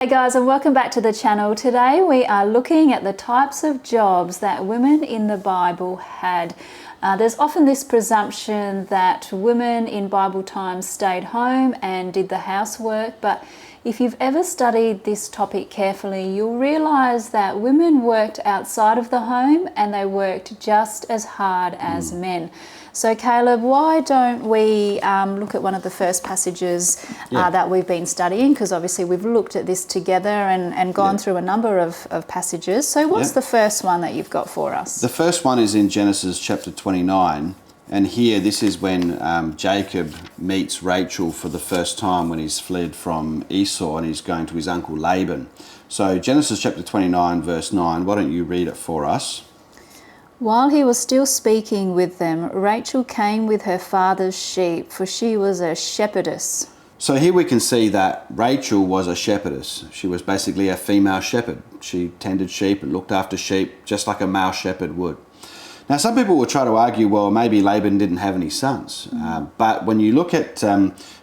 Hey guys, and welcome back to the channel. Today we are looking at the types of jobs that women in the Bible had. There's often this presumption that women in Bible times stayed home and did the housework, but if you've ever studied this topic carefully, you'll realize that women worked outside of the home and they worked just as hard as men. So Caleb, why don't we look at one of the first passages that we've been studying, because obviously we've looked at this together and gone through a number of passages. So what's the first one that you've got for us? The first one is in Genesis chapter 29, and here this is when Jacob meets Rachel for the first time when he's fled from Esau and he's going to his uncle Laban. So Genesis chapter 29 verse 9, why don't you read it for us? While he was still speaking with them, Rachel came with her father's sheep, for she was a shepherdess. So here we can see that Rachel was a shepherdess. She was basically a female shepherd. She tended sheep and looked after sheep just like a male shepherd would. Now some people will try to argue, well, maybe Laban didn't have any sons. But when you look at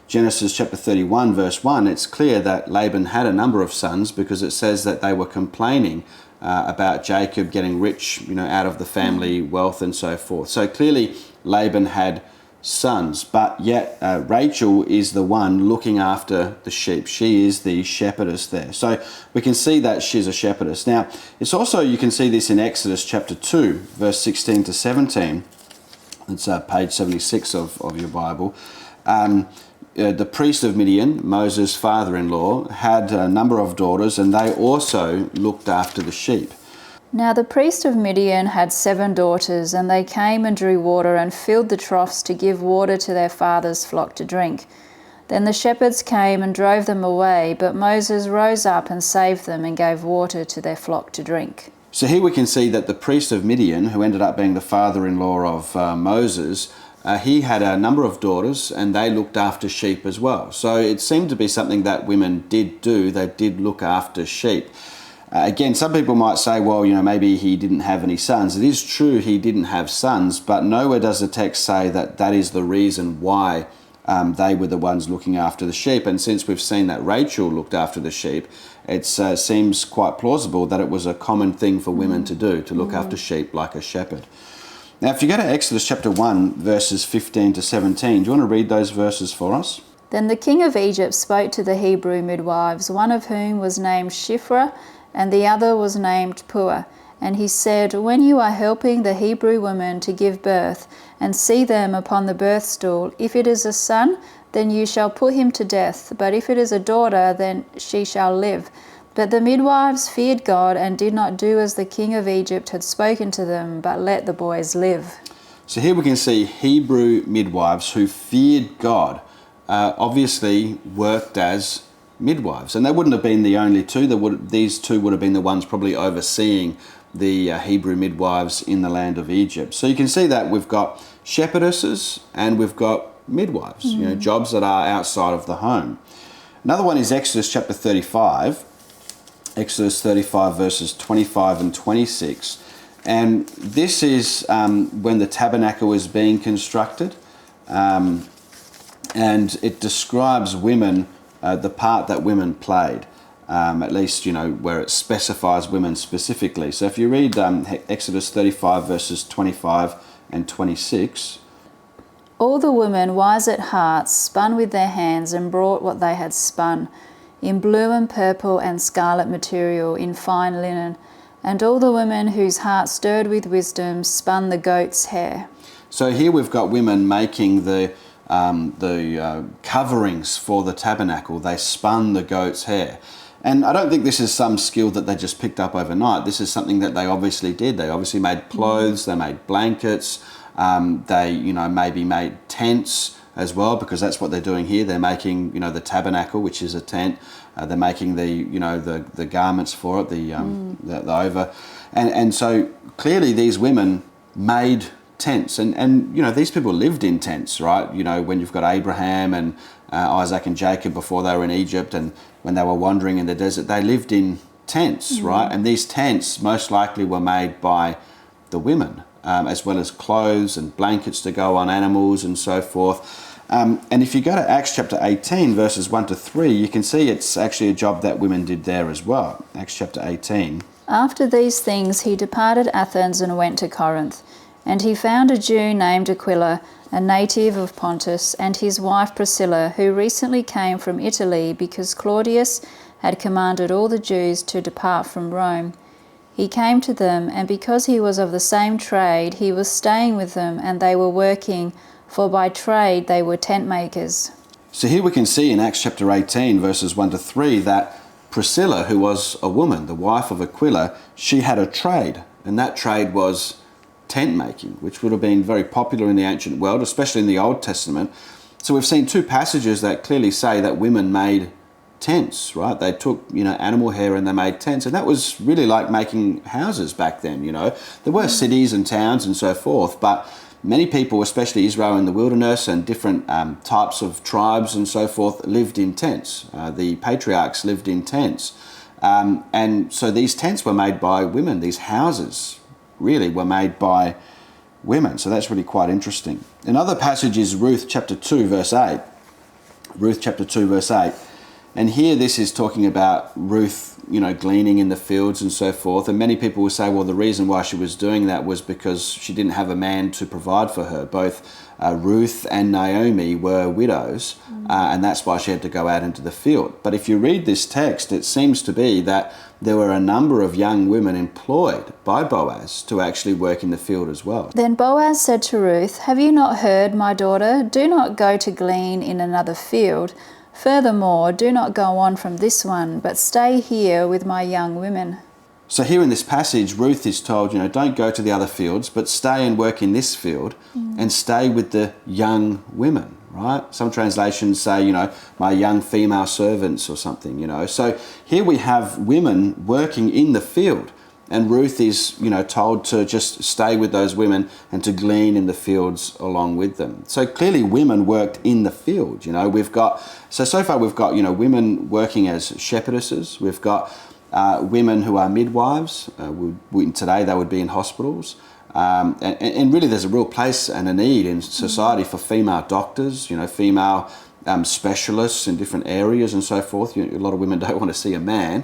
Genesis chapter 31 verse 1, it's clear that Laban had a number of sons, because it says that they were complaining about Jacob getting rich, out of the family wealth and so forth. So clearly Laban had sons, but yet Rachel is the one looking after the sheep. She is the shepherdess there. So we can see that she's a shepherdess. Now, it's also, you can see this in Exodus chapter 2, verse 16 to 17. It's page 76 of your Bible. The priest of Midian, Moses' father-in-law, had a number of daughters, and they also looked after the sheep. Now the priest of Midian had 7 daughters, and they came and drew water and filled the troughs to give water to their father's flock to drink. Then the shepherds came and drove them away, but Moses rose up and saved them and gave water to their flock to drink. So here we can see that the priest of Midian, who ended up being the father-in-law of Moses, he had a number of daughters, and they looked after sheep as well. So it seemed to be something that women did do. They did look after sheep. Again, some people might say, well, maybe he didn't have any sons. It is true he didn't have sons, but nowhere does the text say that that is the reason why they were the ones looking after the sheep. And since we've seen that Rachel looked after the sheep, it seems quite plausible that it was a common thing for women to do, to look after sheep like a shepherd. Now, if you go to Exodus chapter 1, verses 15 to 17, do you want to read those verses for us? Then the king of Egypt spoke to the Hebrew midwives, one of whom was named Shiphrah, and the other was named Puah. And he said, when you are helping the Hebrew women to give birth, and see them upon the birth stool, if it is a son, then you shall put him to death, but if it is a daughter, then she shall live. But the midwives feared God and did not do as the king of Egypt had spoken to them, but let the boys live. So here we can see Hebrew midwives who feared God, obviously worked as midwives. And they wouldn't have been the only two. These two would have been the ones probably overseeing the Hebrew midwives in the land of Egypt. So you can see that we've got shepherdesses and we've got midwives, jobs that are outside of the home. Another one is Exodus chapter 35. Exodus 35 verses 25 and 26. And this is when the tabernacle is being constructed. And it describes women, the part that women played. At least, where it specifies women specifically. So if you read Exodus 35 verses 25 and 26. All the women, wise at heart, spun with their hands and brought what they had spun, in blue and purple and scarlet material, in fine linen. And all the women whose hearts stirred with wisdom spun the goat's hair. So here we've got women making the coverings for the tabernacle. They spun the goat's hair. And I don't think this is some skill that they just picked up overnight. This is something that they obviously did. They obviously made clothes, they made blankets, they maybe made tents as well, because that's what they're doing here. They're making the tabernacle, which is a tent. They're making the garments for it, the over, and so clearly these women made tents, and these people lived in tents, right? When you've got Abraham and Isaac and Jacob before they were in Egypt, and when they were wandering in the desert, they lived in tents, right? And these tents most likely were made by the women, as well as clothes and blankets to go on animals and so forth. And if you go to Acts chapter 18, verses 1 to 3, you can see it's actually a job that women did there as well. Acts chapter 18. After these things he departed Athens and went to Corinth. And he found a Jew named Aquila, a native of Pontus, and his wife Priscilla, who recently came from Italy because Claudius had commanded all the Jews to depart from Rome. He came to them, and because he was of the same trade, he was staying with them, and they were working, for by trade they were tent makers. So here we can see in Acts chapter 18, verses 1 to 3, that Priscilla, who was a woman, the wife of Aquila, she had a trade, and that trade was tent making, which would have been very popular in the ancient world, especially in the Old Testament. So we've seen two passages that clearly say that women made tents, right? They took, animal hair and they made tents, and that was really like making houses back then. There were cities and towns and so forth, but many people, especially Israel in the wilderness and different types of tribes and so forth, lived in tents. The patriarchs lived in tents, and so these tents were made by women. These houses really were made by women. So that's really quite interesting. Another passage is Ruth chapter 2 verse 8. Ruth chapter 2 verse 8. And here this is talking about Ruth, gleaning in the fields and so forth. And many people will say, well, the reason why she was doing that was because she didn't have a man to provide for her. Both Ruth and Naomi were widows, and that's why she had to go out into the field. But if you read this text, it seems to be that there were a number of young women employed by Boaz to actually work in the field as well. Then Boaz said to Ruth, "Have you not heard, my daughter? Do not go to glean in another field. Furthermore, do not go on from this one, but stay here with my young women." So here in this passage, Ruth is told, don't go to the other fields, but stay and work in this field and stay with the young women, right? Some translations say, my young female servants or something, So here we have women working in the field, and Ruth is, told to just stay with those women and to glean in the fields along with them. So clearly women worked in the field, So far we've got, women working as shepherdesses. We've got women who are midwives. Today they would be in hospitals. And really there's a real place and a need in society for female doctors, female specialists in different areas and so forth. A lot of women don't want to see a man.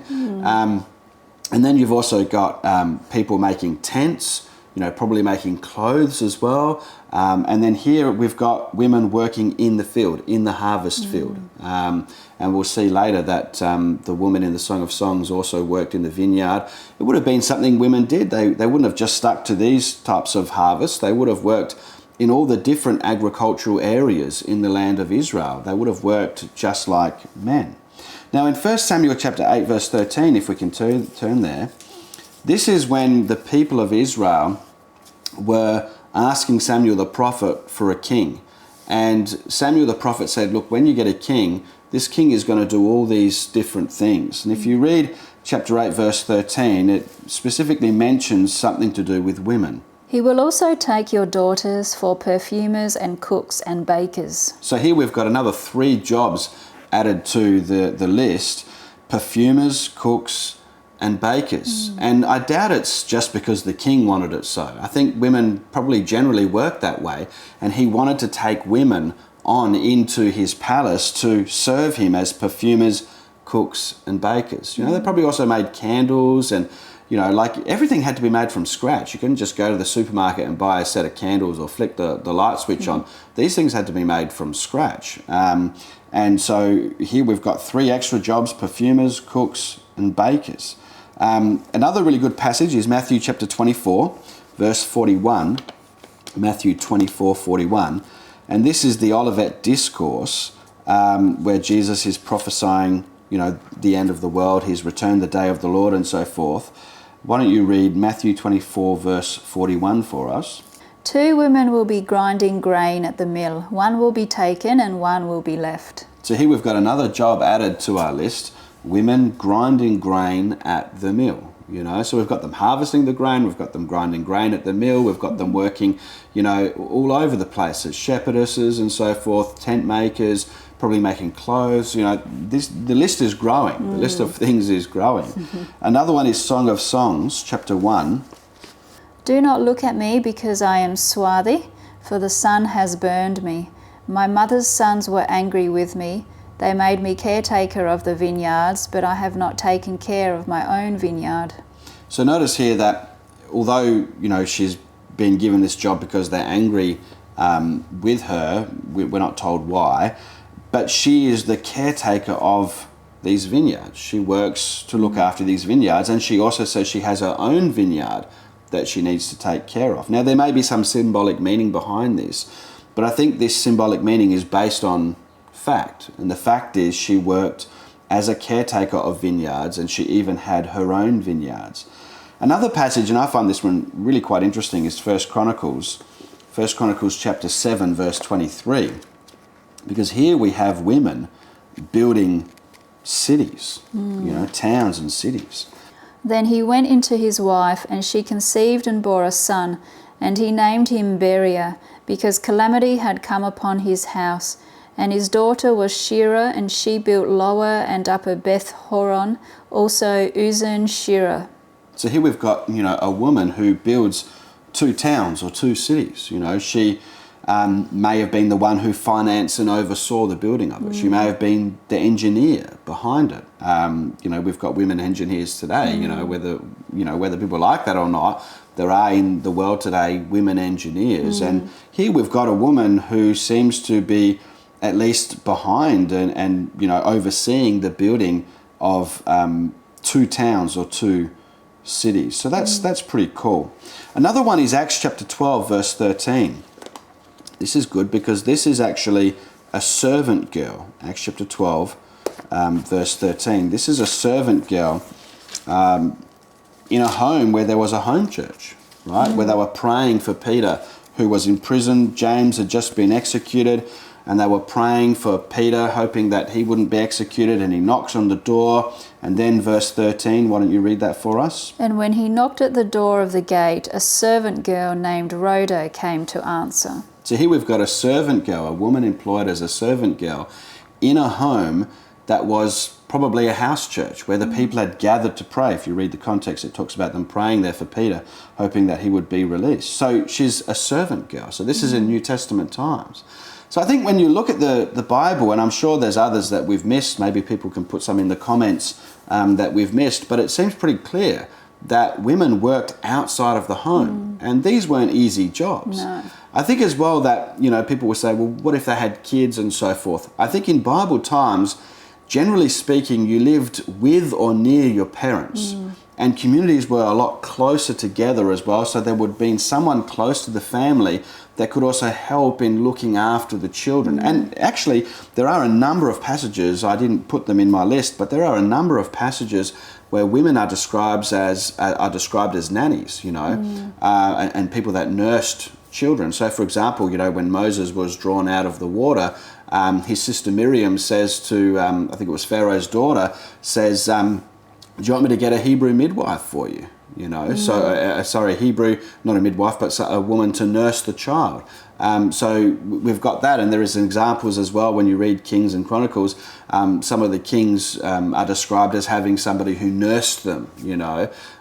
And then you've also got people making tents, probably making clothes as well. And then here we've got women working in the field, in the harvest field. And we'll see later that the woman in the Song of Songs also worked in the vineyard. It would have been something women did. They wouldn't have just stuck to these types of harvests. They would have worked in all the different agricultural areas in the land of Israel. They would have worked just like men. Now in 1 Samuel chapter 8 verse 13, if we can turn there, this is when the people of Israel were asking Samuel the prophet for a king. And Samuel the prophet said, look, when you get a king, this king is going to do all these different things. And if you read chapter 8 verse 13, it specifically mentions something to do with women. He will also take your daughters for perfumers and cooks and bakers. So here we've got another 3 jobs added to the list: perfumers, cooks, and bakers. And I doubt it's just because the king wanted it so. I think women probably generally work that way, and he wanted to take women on into his palace to serve him as perfumers, cooks, and bakers. They probably also made candles, and everything had to be made from scratch. You couldn't just go to the supermarket and buy a set of candles or flick the light switch on. These things had to be made from scratch. And so here we've got 3 extra jobs: perfumers, cooks, and bakers. Another really good passage is Matthew chapter 24, verse 41. Matthew 24, 41. And this is the Olivet Discourse, where Jesus is prophesying, the end of the world, his return, the day of the Lord, and so forth. Why don't you read Matthew 24, verse 41 for us? 2 women will be grinding grain at the mill. One will be taken and one will be left. So here we've got another job added to our list: women grinding grain at the mill. So we've got them harvesting the grain, we've got them grinding grain at the mill, we've got them working, all over the place as shepherdesses and so forth, tent makers, probably making clothes. The list is growing. The list of things is growing. Another one is Song of Songs, chapter 1. Do not look at me because I am swarthy, for the sun has burned me. My mother's sons were angry with me. They made me caretaker of the vineyards, but I have not taken care of my own vineyard. So notice here that although, she's been given this job because they're angry with her, we're not told why, but she is the caretaker of these vineyards. She works to look after these vineyards, and she also says she has her own vineyard that she needs to take care of. Now, there may be some symbolic meaning behind this, but I think this symbolic meaning is based on fact, and the fact is she worked as a caretaker of vineyards, and she even had her own vineyards. Another passage, and I find this one really quite interesting, is 1 Chronicles chapter 7, verse 23, because here we have women building cities, towns and cities. Then he went into his wife, and she conceived and bore a son, and he named him Beriah, because calamity had come upon his house. And his daughter was Shirah, and she built Lower and Upper Beth Horon, also Uzan Shirah. So here we've got, a woman who builds two towns or two cities. She may have been the one who financed and oversaw the building of it. She may have been the engineer behind it. We've got women engineers today. Whether people like that or not, there are in the world today women engineers. And here we've got a woman who seems to be at least behind and overseeing the building of two towns or two cities. So that's pretty cool. Another one is Acts chapter 12, verse 13. This is good because this is actually a servant girl. Acts chapter 12, verse 13. This is a servant girl in a home where there was a home church, right? Where they were praying for Peter, who was in prison. James had just been executed, and they were praying for Peter, hoping that he wouldn't be executed, and he knocks on the door. And then verse 13, why don't you read that for us? And when he knocked at the door of the gate, a servant girl named Rhoda came to answer. So here we've got a servant girl, a woman employed as a servant girl in a home that was probably a house church where the people had gathered to pray. If you read the context, it talks about them praying there for Peter, hoping that he would be released. So she's a servant girl. So this is in New Testament times. So I think when you look at the Bible, and I'm sure there's others that we've missed, maybe people can put some in the comments that we've missed, but it seems pretty clear that women worked outside of the home, and these weren't easy jobs. No. I think as well that, people will say, well, what if they had kids and so forth? I think in Bible times, generally speaking, you lived with or near your parents. And communities were a lot closer together as well, so there would have been someone close to the family that could also help in looking after the children. And actually, there are a number of passages, I didn't put them in my list, but there are a number of passages where women are described as nannies, and people that nursed children. So, for example, when Moses was drawn out of the water, his sister Miriam says to, I think it was Pharaoh's daughter, says, do you want me to get a Hebrew midwife for you? Hebrew, not a midwife, but a woman to nurse the child. So we've got that, and there is examples as well when you read Kings and Chronicles. Some of the kings are described as having somebody who nursed them,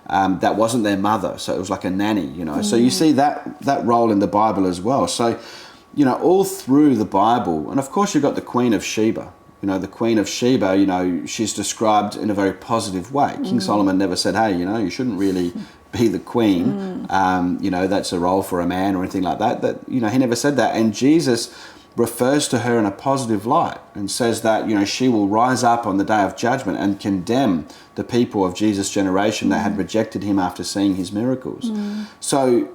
that wasn't their mother, so it was like a nanny, So you see that role in the Bible as well. So, all through the Bible, and of course you've got the Queen of Sheba. The Queen of Sheba, she's described in a very positive way. King Solomon never said, hey, you shouldn't really be the queen. That's a role for a man or anything like that. He never said that. And Jesus refers to her in a positive light and says that, she will rise up on the day of judgment and condemn the people of Jesus' generation that had rejected him after seeing his miracles. So,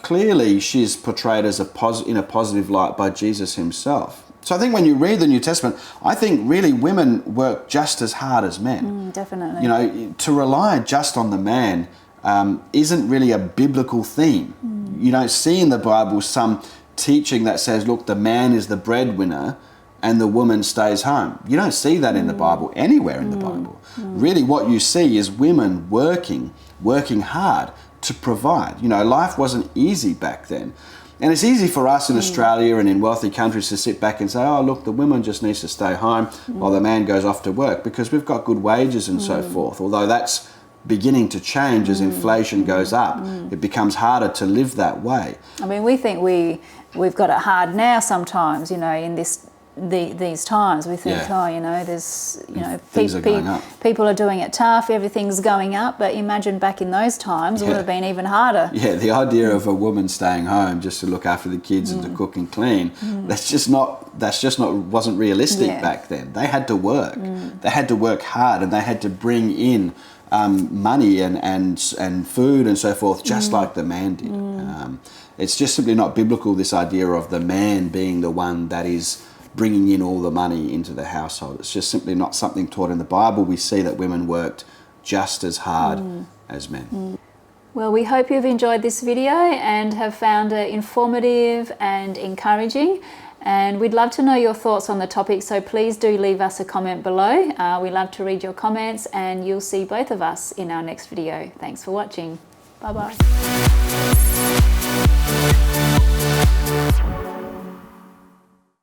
clearly she's portrayed as in a positive light by Jesus himself. So I think when you read the New Testament, I think really women work just as hard as men. Definitely. To rely just on the man isn't really a biblical theme. You don't see in the Bible some teaching that says, look, the man is the breadwinner and the woman stays home. You don't see that in the Bible, anywhere in the Bible. Really what you see is women working hard to provide. Life wasn't easy back then. And it's easy for us in Australia and in wealthy countries to sit back and say, oh, look, the woman just needs to stay home while the man goes off to work because we've got good wages and so forth. Although that's beginning to change as inflation goes up. It becomes harder to live that way. I mean, we think we we've got it hard now sometimes, you know, in these times. We think, Yeah. oh, you know, there's, you know, Things are going up. people are doing it tough, everything's going up. But imagine back in those times, it would have been even harder. Yeah, the idea of a woman staying home just to look after the kids and to cook and clean, that's just not wasn't realistic back then. They had to work. They had to work hard, and they had to bring in money and food and so forth, just like the man did. It's just simply not biblical, this idea of the man being the one that is bringing in all the money into the household. It's just simply not something taught in the Bible. We see that women worked just as hard as men. Well, we hope you've enjoyed this video and have found it informative and encouraging. And we'd love to know your thoughts on the topic, so please do leave us a comment below. We love to read your comments, and you'll see both of us in our next video. Thanks for watching. Bye-bye.